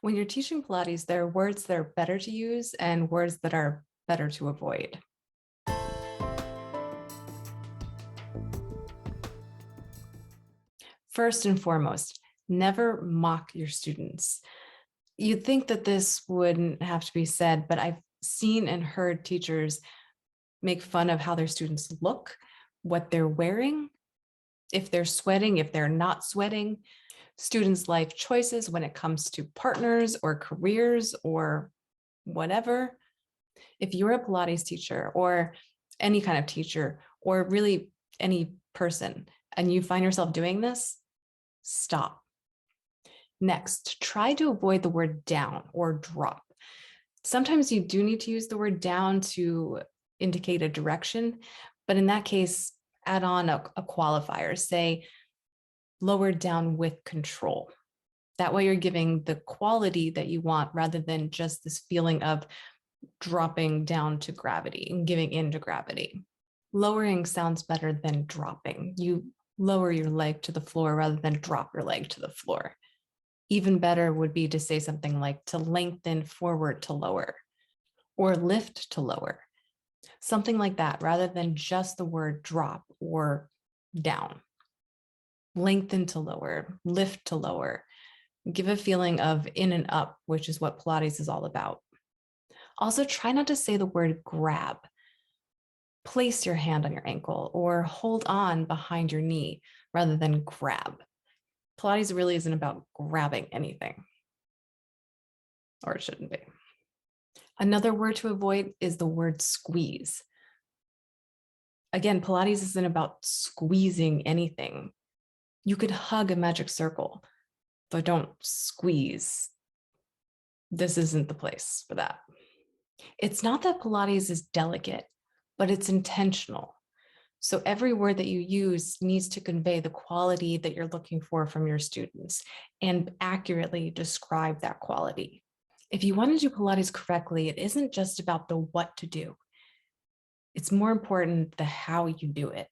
When you're teaching Pilates, there are words that are better to use and words that are better to avoid. First and foremost, never mock your students. You'd think that this wouldn't have to be said, but I've seen and heard teachers make fun of how their students look, what they're wearing, if they're sweating, if they're not sweating, students' life choices when it comes to partners or careers or whatever. If you're a Pilates teacher or any kind of teacher or really any person and you find yourself doing this, stop. Next, try to avoid the word down or drop. Sometimes you do need to use the word down to indicate a direction, but in that case, add on a qualifier, say lower down with control. That way you're giving the quality that you want rather than just this feeling of dropping down to gravity and giving in to gravity. Lowering sounds better than dropping. You lower your leg to the floor rather than drop your leg to the floor. Even better would be to say something like to lengthen forward to lower or lift to lower, something like that, rather than just the word drop or down. Lengthen to lower, lift to lower, give a feeling of in and up, which is what Pilates is all about. Also, try not to say the word grab. Place your hand on your ankle or hold on behind your knee rather than grab. Pilates really isn't about grabbing anything, or it shouldn't be. Another word to avoid is the word squeeze. Again, Pilates isn't about squeezing anything. You could hug a magic circle, but don't squeeze. This isn't the place for that. It's not that Pilates is delicate, but it's intentional. So every word that you use needs to convey the quality that you're looking for from your students and accurately describe that quality. If you want to do Pilates correctly, it isn't just about the what to do. It's more important the how you do it.